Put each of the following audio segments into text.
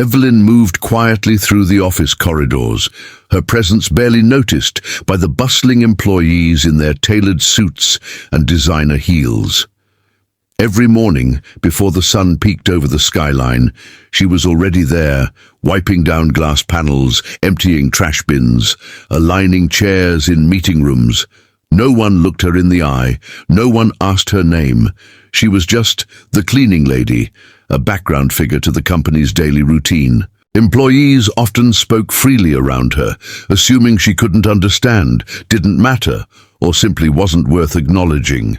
Evelyn moved quietly through the office corridors, her presence barely noticed by the bustling employees in their tailored suits and designer heels. Every morning, before the sun peeked over the skyline, she was already there, wiping down glass panels, emptying trash bins, aligning chairs in meeting rooms. No one looked her in the eye, no one asked her name. She was just the cleaning lady, a background figure to the company's daily routine. Employees often spoke freely around her, assuming she couldn't understand, didn't matter, or simply wasn't worth acknowledging.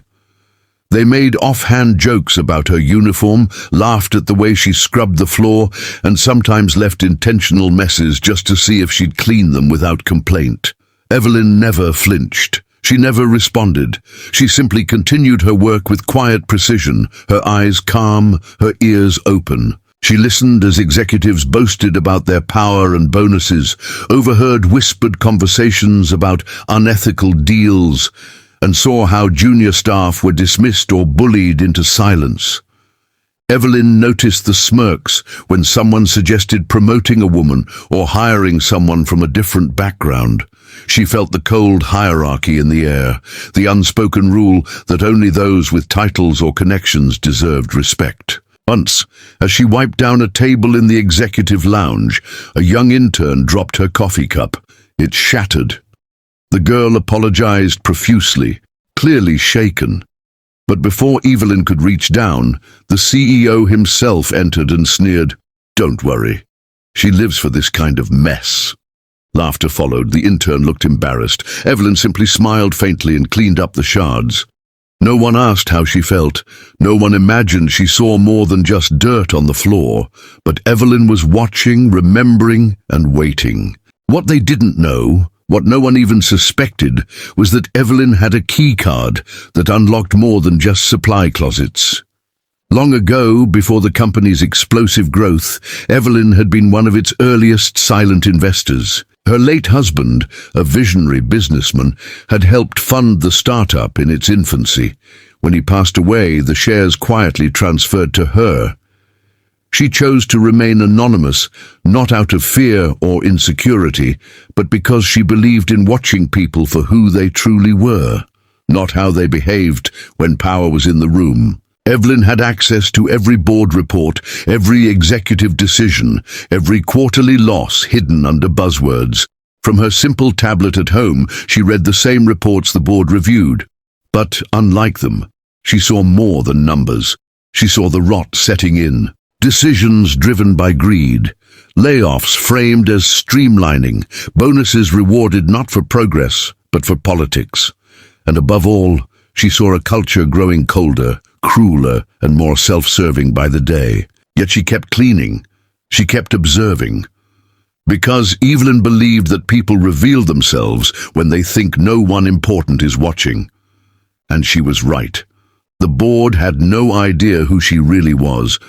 They made offhand jokes about her uniform, laughed at the way she scrubbed the floor, and sometimes left intentional messes just to see if she'd clean them without complaint. Evelyn never flinched. She never responded. She simply continued her work with quiet precision, her eyes calm, her ears open. She listened as executives boasted about their power and bonuses, overheard whispered conversations about unethical deals, and saw how junior staff were dismissed or bullied into silence. Evelyn noticed the smirks when someone suggested promoting a woman or hiring someone from a different background. She felt the cold hierarchy in the air, the unspoken rule that only those with titles or connections deserved respect. Once, as she wiped down a table in the executive lounge, a young intern dropped her coffee cup. It shattered. The girl apologized profusely, clearly shaken. But before Evelyn could reach down, the CEO himself entered and sneered, "Don't worry. She lives for this kind of mess." Laughter followed. The intern looked embarrassed. Evelyn simply smiled faintly and cleaned up the shards. No one asked how she felt. No one imagined she saw more than just dirt on the floor. But Evelyn was watching, remembering, and waiting. What they didn't know, what no one even suspected, was that Evelyn had a key card that unlocked more than just supply closets. Long ago, before the company's explosive growth, Evelyn had been one of its earliest silent investors. Her late husband, a visionary businessman, had helped fund the startup in its infancy. When he passed away, the shares quietly transferred to her. She chose to remain anonymous, not out of fear or insecurity, but because she believed in watching people for who they truly were, not how they behaved when power was in the room. Evelyn had access to every board report, every executive decision, every quarterly loss hidden under buzzwords. From her simple tablet at home, she read the same reports the board reviewed. But, unlike them, she saw more than numbers. She saw the rot setting in. Decisions driven by greed, layoffs framed as streamlining, bonuses rewarded not for progress, but for politics. And above all, she saw a culture growing colder, crueler, and more self-serving by the day. Yet she kept cleaning. She kept observing. Because Evelyn believed that people reveal themselves when they think no one important is watching. And she was right. The board had no idea who she really was.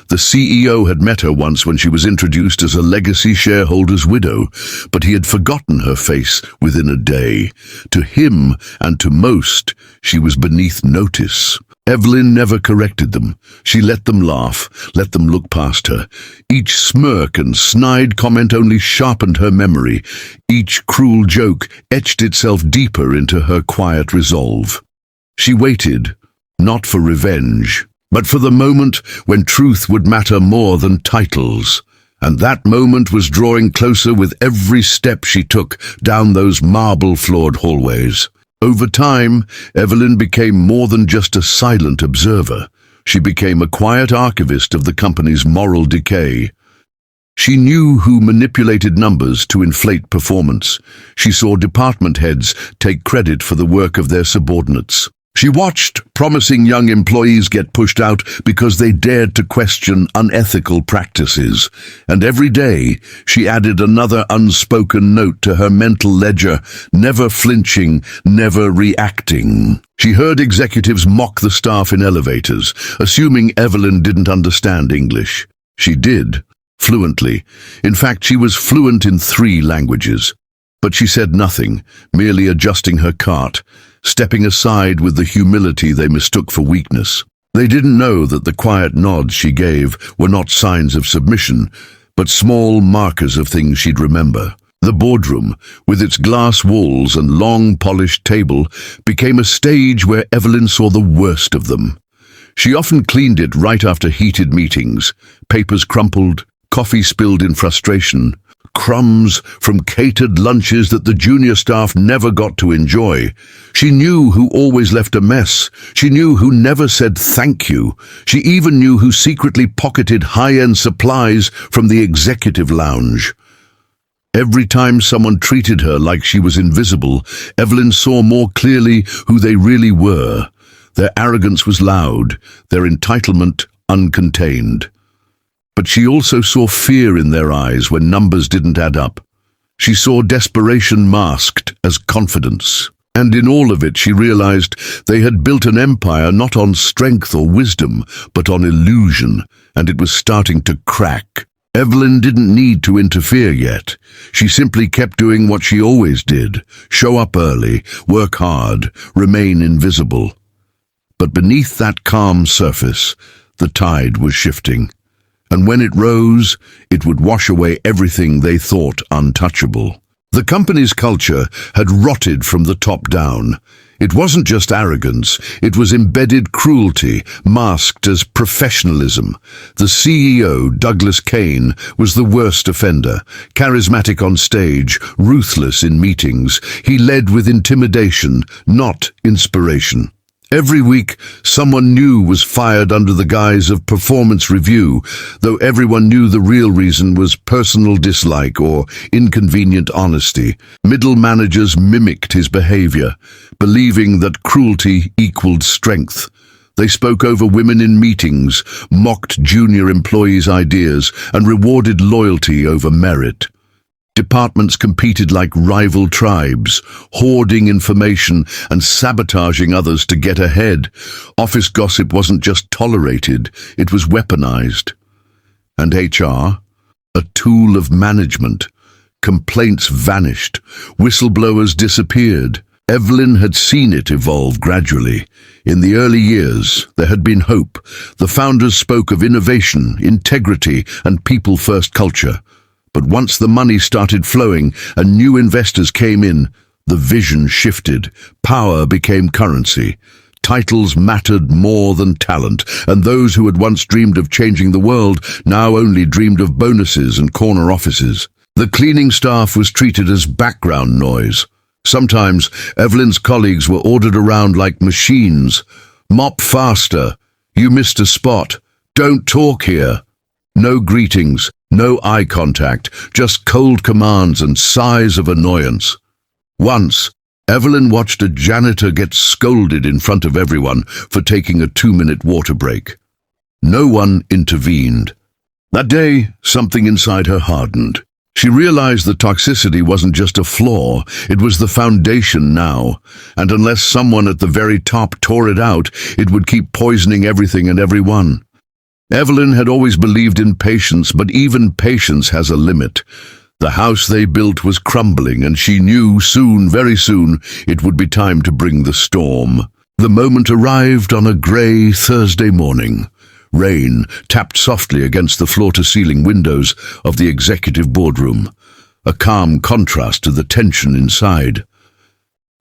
The CEO had met her once when she was introduced as a legacy shareholder's widow, but he had forgotten her face within a day. To him, and to most, she was beneath notice. Evelyn never corrected them. She let them laugh, let them look past her. Each smirk and snide comment only sharpened her memory. Each cruel joke etched itself deeper into her quiet resolve. She waited, not for revenge, but for the moment when truth would matter more than titles. And that moment was drawing closer with every step she took down those marble-floored hallways. Over time, Evelyn became more than just a silent observer. She became a quiet archivist of the company's moral decay. She knew who manipulated numbers to inflate performance. She saw department heads take credit for the work of their subordinates. She watched promising young employees get pushed out because they dared to question unethical practices. And every day, she added another unspoken note to her mental ledger, never flinching, never reacting. She heard executives mock the staff in elevators, assuming Evelyn didn't understand English. She did, fluently. In fact, she was fluent in 3 languages. But she said nothing, merely adjusting her cart, stepping aside with the humility they mistook for weakness. They didn't know that the quiet nods she gave were not signs of submission, but small markers of things she'd remember. The boardroom, with its glass walls and long polished table, became a stage where Evelyn saw the worst of them. She often cleaned it right after heated meetings, papers crumpled, coffee spilled in frustration, crumbs from catered lunches that the junior staff never got to enjoy. She knew who always left a mess. She knew who never said thank you. She even knew who secretly pocketed high-end supplies from the executive lounge. Every time someone treated her like she was invisible, Evelyn saw more clearly who they really were. Their arrogance was loud, their entitlement uncontained. But she also saw fear in their eyes when numbers didn't add up. She saw desperation masked as confidence. And in all of it she realized they had built an empire not on strength or wisdom, but on illusion, and it was starting to crack. Evelyn didn't need to interfere yet. She simply kept doing what she always did: show up early, work hard, remain invisible. But beneath that calm surface, the tide was shifting. And when it rose, it would wash away everything they thought untouchable. The company's culture had rotted from the top down. It wasn't just arrogance, it was embedded cruelty, masked as professionalism. The CEO, Douglas Kane, was the worst offender. Charismatic on stage, ruthless in meetings, he led with intimidation, not inspiration. Every week, someone new was fired under the guise of performance review, though everyone knew the real reason was personal dislike or inconvenient honesty. Middle managers mimicked his behavior, believing that cruelty equaled strength. They spoke over women in meetings, mocked junior employees' ideas, and rewarded loyalty over merit. Departments competed like rival tribes, hoarding information and sabotaging others to get ahead. Office gossip wasn't just tolerated, it was weaponized. And HR? A tool of management. Complaints vanished, whistleblowers disappeared. Evelyn had seen it evolve gradually. In the early years, there had been hope. The founders spoke of innovation, integrity, and people-first culture. But once the money started flowing and new investors came in, the vision shifted. Power became currency. Titles mattered more than talent, and those who had once dreamed of changing the world now only dreamed of bonuses and corner offices. The cleaning staff was treated as background noise. Sometimes Evelyn's colleagues were ordered around like machines. Mop faster. You missed a spot. Don't talk here. No greetings, no eye contact, just cold commands and sighs of annoyance. Once, Evelyn watched a janitor get scolded in front of everyone for taking a 2-minute water break. No one intervened. That day, something inside her hardened. She realized that toxicity wasn't just a flaw, it was the foundation now, and unless someone at the very top tore it out, it would keep poisoning everything and everyone. Evelyn had always believed in patience, but even patience has a limit. The house they built was crumbling, and she knew soon, very soon, it would be time to bring the storm. The moment arrived on a grey Thursday morning. Rain tapped softly against the floor-to-ceiling windows of the executive boardroom, a calm contrast to the tension inside.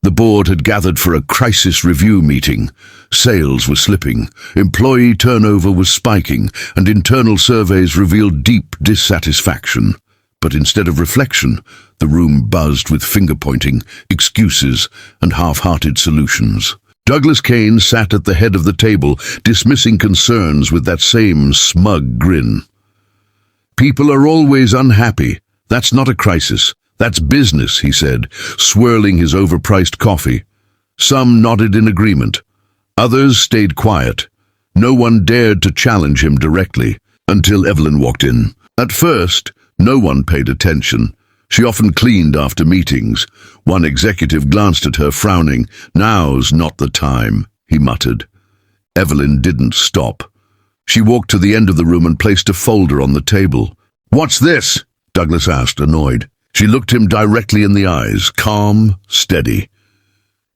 The board had gathered for a crisis review meeting. Sales were slipping, employee turnover was spiking, and internal surveys revealed deep dissatisfaction. But instead of reflection, the room buzzed with finger-pointing, excuses, and half-hearted solutions. Douglas Kane sat at the head of the table, dismissing concerns with that same smug grin. "People are always unhappy. That's not a crisis. That's business," he said, swirling his overpriced coffee. Some nodded in agreement. Others stayed quiet. No one dared to challenge him directly, until Evelyn walked in. At first, no one paid attention. She often cleaned after meetings. One executive glanced at her, frowning. "Now's not the time," he muttered. Evelyn didn't stop. She walked to the end of the room and placed a folder on the table. "What's this?" Douglas asked, annoyed. She looked him directly in the eyes, calm, steady.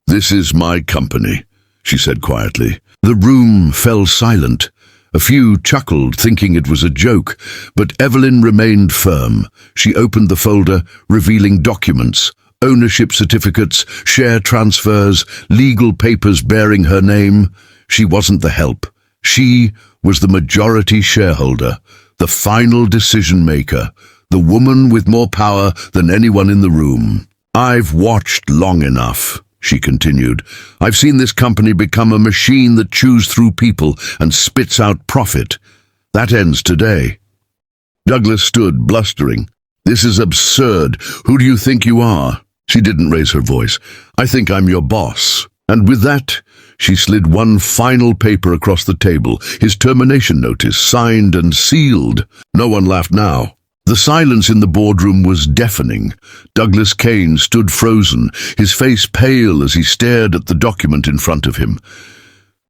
"This is my company," she said quietly. The room fell silent. A few chuckled, thinking it was a joke, but Evelyn remained firm. She opened the folder, revealing documents, ownership certificates, share transfers, legal papers bearing her name. She wasn't the help. She was the majority shareholder, the final decision maker, the woman with more power than anyone in the room. "I've watched long enough," she continued. "I've seen this company become a machine that chews through people and spits out profit. That ends today." Douglas stood, blustering. "This is absurd. Who do you think you are?" She didn't raise her voice. "I think I'm your boss." And with that, she slid one final paper across the table, his termination notice, signed and sealed. No one laughed now. The silence in the boardroom was deafening. Douglas Kane stood frozen, his face pale as he stared at the document in front of him.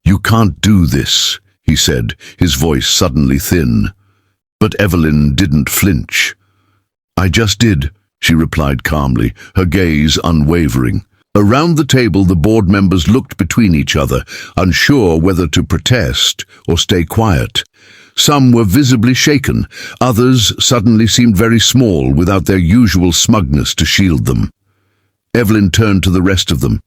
"You can't do this," he said, his voice suddenly thin. But Evelyn didn't flinch. "I just did," she replied calmly, her gaze unwavering. Around the table, the board members looked between each other, unsure whether to protest or stay quiet. Some were visibly shaken, others suddenly seemed very small without their usual smugness to shield them. Evelyn turned to the rest of them.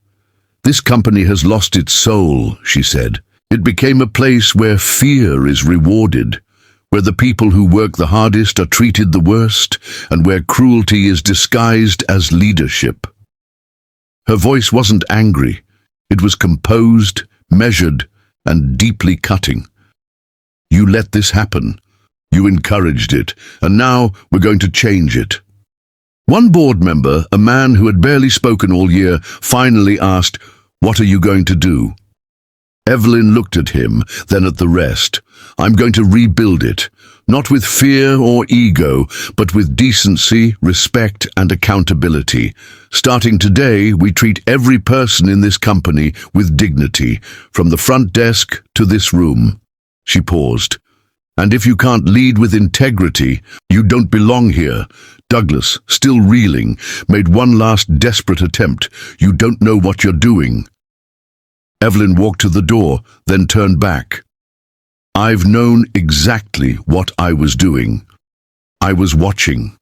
"This company has lost its soul," she said. "It became a place where fear is rewarded, where the people who work the hardest are treated the worst, and where cruelty is disguised as leadership." Her voice wasn't angry. It was composed, measured, and deeply cutting. "You let this happen. You encouraged it, and now we're going to change it." One board member, a man who had barely spoken all year, finally asked, "What are you going to do?" Evelyn looked at him, then at the rest. "I'm going to rebuild it, not with fear or ego, but with decency, respect, and accountability. Starting today, we treat every person in this company with dignity, from the front desk to this room." She paused. "And if you can't lead with integrity, you don't belong here." Douglas, still reeling, made one last desperate attempt. "You don't know what you're doing." Evelyn walked to the door, then turned back. "I've known exactly what I was doing. I was watching."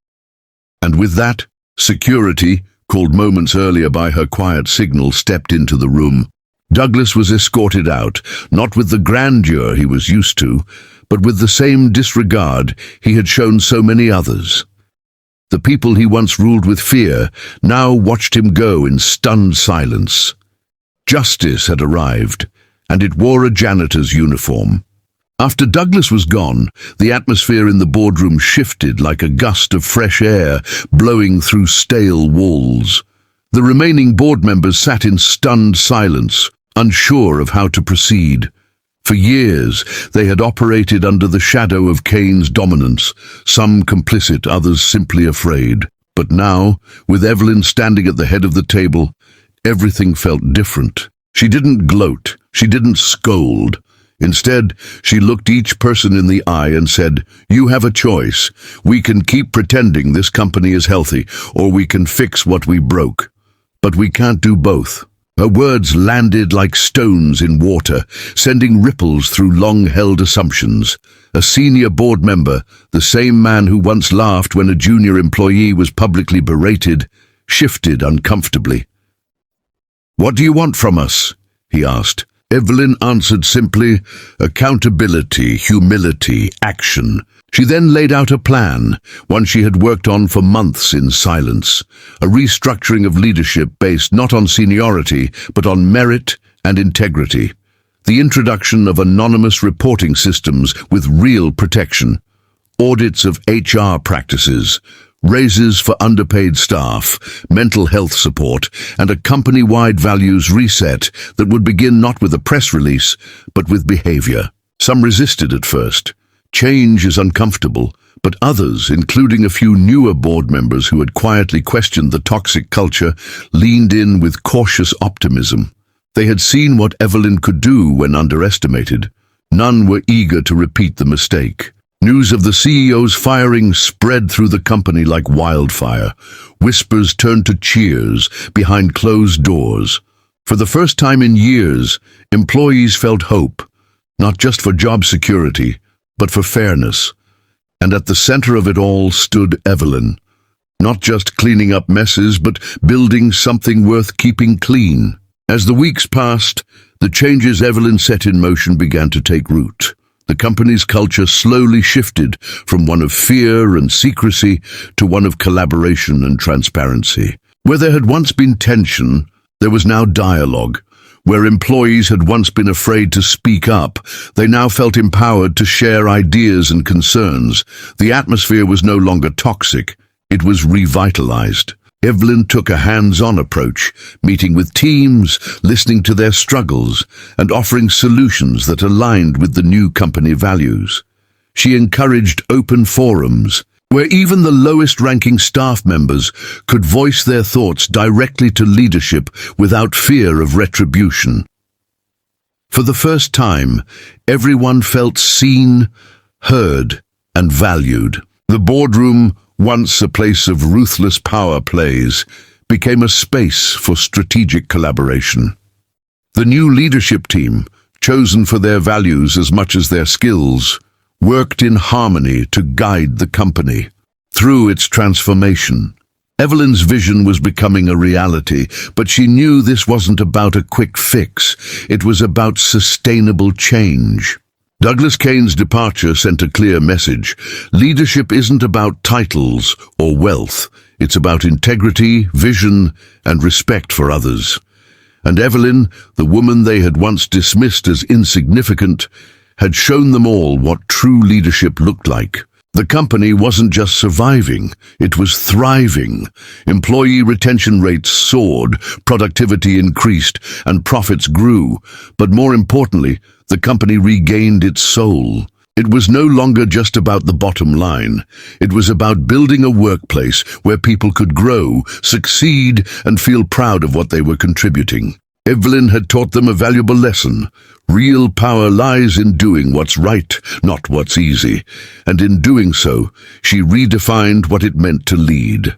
And with that, security, called moments earlier by her quiet signal, stepped into the room. Douglas was escorted out, not with the grandeur he was used to, but with the same disregard he had shown so many others. The people he once ruled with fear now watched him go in stunned silence. Justice had arrived, and it wore a janitor's uniform. After Douglas was gone, the atmosphere in the boardroom shifted like a gust of fresh air blowing through stale walls. The remaining board members sat in stunned silence, unsure of how to proceed. For years, they had operated under the shadow of Kane's dominance, some complicit, others simply afraid. But now, with Evelyn standing at the head of the table, everything felt different. She didn't gloat, she didn't scold. Instead, she looked each person in the eye and said, "You have a choice. We can keep pretending this company is healthy, or we can fix what we broke. But we can't do both." Her words landed like stones in water, sending ripples through long-held assumptions. A senior board member, the same man who once laughed when a junior employee was publicly berated, shifted uncomfortably. "What do you want from us?" he asked. Evelyn answered simply, "Accountability, humility, action." She then laid out a plan, one she had worked on for months in silence, a restructuring of leadership based not on seniority, but on merit and integrity. The introduction of anonymous reporting systems with real protection, audits of HR practices, raises for underpaid staff, mental health support, and a company-wide values reset that would begin not with a press release, but with behavior. Some resisted at first. Change is uncomfortable, but others, including a few newer board members who had quietly questioned the toxic culture, leaned in with cautious optimism. They had seen what Evelyn could do when underestimated. None were eager to repeat the mistake. News of the CEO's firing spread through the company like wildfire. Whispers turned to cheers behind closed doors. For the first time in years, employees felt hope. not just for job security, but for fairness. And at the center of it all stood Evelyn, not just cleaning up messes, but building something worth keeping clean. As the weeks passed, the changes Evelyn set in motion began to take root. The company's culture slowly shifted from one of fear and secrecy to one of collaboration and transparency. Where there had once been tension, there was now dialogue. Where employees had once been afraid to speak up, they now felt empowered to share ideas and concerns. The atmosphere was no longer toxic, it was revitalized. Evelyn took a hands-on approach, meeting with teams, listening to their struggles, and offering solutions that aligned with the new company values. She encouraged open forums, where even the lowest-ranking staff members could voice their thoughts directly to leadership without fear of retribution. For the first time, everyone felt seen, heard, and valued. The boardroom, once a place of ruthless power plays, became a space for strategic collaboration. The new leadership team, chosen for their values as much as their skills, worked in harmony to guide the company through its transformation. Evelyn's vision was becoming a reality, but she knew this wasn't about a quick fix. It was about sustainable change. Douglas Kane's departure sent a clear message. Leadership isn't about titles or wealth. It's about integrity, vision, and respect for others. And Evelyn, the woman they had once dismissed as insignificant, had shown them all what true leadership looked like. The company wasn't just surviving, it was thriving. Employee retention rates soared, productivity increased, and profits grew. But more importantly, the company regained its soul. It was no longer just about the bottom line. It was about building a workplace where people could grow, succeed, and feel proud of what they were contributing. Evelyn had taught them a valuable lesson. Real power lies in doing what's right, not what's easy. And in doing so, she redefined what it meant to lead.